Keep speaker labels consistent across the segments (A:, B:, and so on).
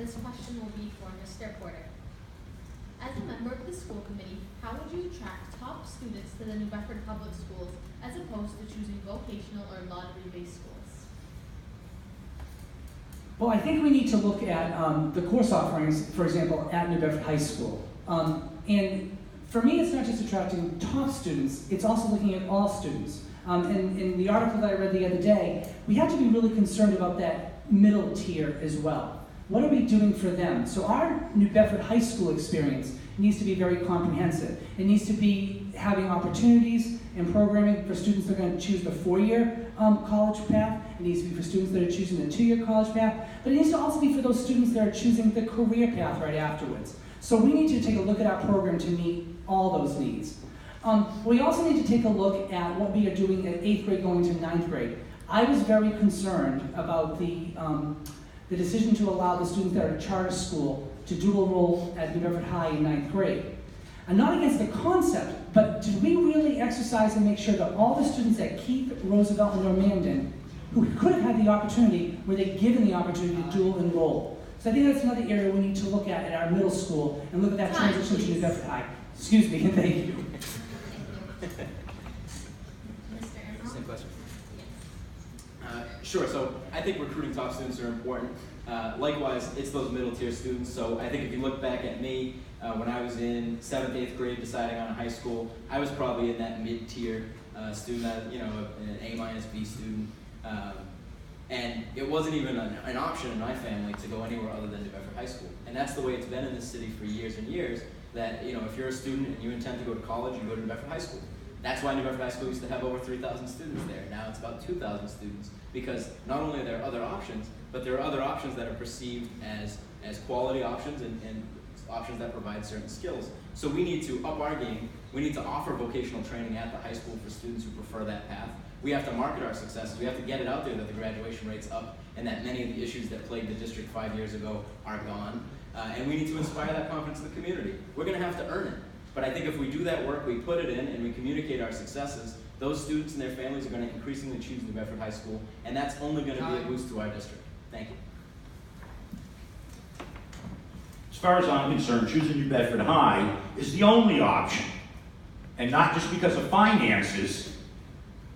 A: This question will be for Mr. Porter. As a member of the school committee, how would you attract top students to the New Bedford Public Schools as opposed to choosing vocational or lottery-based schools?
B: Well, I think we need to look at the course offerings, for example, at New Bedford High School. And for me, it's not just attracting top students, it's also looking at all students. In the article that I read the other day, we have to be really concerned about that middle tier as well. What are we doing for them? So our New Bedford High School experience needs to be very comprehensive. It needs to be having opportunities and programming for students that are going to choose the four-year college path. It needs to be for students that are choosing the two-year college path. But it needs to also be for those students that are choosing the career path right afterwards. So we need to take a look at our program to meet all those needs. We also need to take a look at what we are doing at 8th grade going to 9th grade. I was very concerned about the decision to allow the students that are at charter school to dual enroll at New Bedford High in 9th grade. I'm not against the concept, but did we really exercise and make sure that all the students at Keith, Roosevelt, and Normandan who could have had the opportunity, were they given the opportunity to dual enroll? So I think that's another area we need to look at our middle school and look at that transition to New Bedford High. Excuse me, thank you.
C: Same question. Sure, so I think recruiting top students are important. Likewise, it's those middle tier students. So I think if you look back at me, when I was in 7th, 8th grade deciding on a high school, I was probably in that mid-tier student, an A- B student. And it wasn't even an option in my family to go anywhere other than New Bedford High School. And that's the way it's been in this city for years and years, that if you're a student and you intend to go to college, you go to New Bedford High School. That's why New Bedford High School used to have over 3,000 students there. Now it's about 2,000 students, because not only are there other options, but there are other options that are perceived as quality options and options that provide certain skills. So we need to up our game. We need to offer vocational training at the high school for students who prefer that path. We have to market our successes. We have to get it out there that the graduation rate's up and that many of the issues that plagued the district 5 years ago are gone. And we need to inspire that confidence in the community. We're going to have to earn it. But I think if we do that work, we put it in and we communicate our successes, those students and their families are going to increasingly choose New Bedford High School, and that's only going to be a boost to our district. Thank you.
D: As far as I'm concerned, choosing New Bedford High is the only option. And not just because of finances,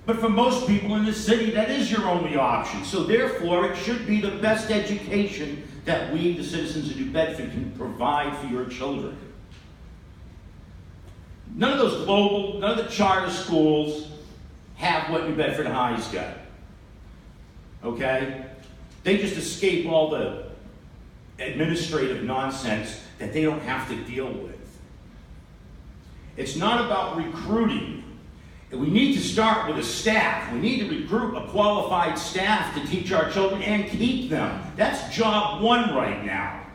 D: but for most people in this city, that is your only option. So therefore, it should be the best education that we, the citizens of New Bedford, can provide for your children. None of the charter schools have what New Bedford High's got. Okay? They just escape all the administrative nonsense that they don't have to deal with. It's not about recruiting. We need to start with a staff. We need to recruit a qualified staff to teach our children and keep them. That's job one right now.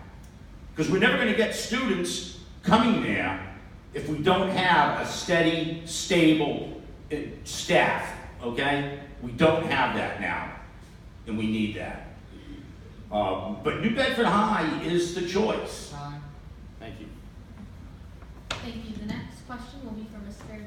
D: Because we're never going to get students coming there if we don't have a steady, stable staff, okay? We don't have that now, and we need that. But New Bedford High is the choice.
C: Thank you.
A: Thank you. The next question will be for Mr.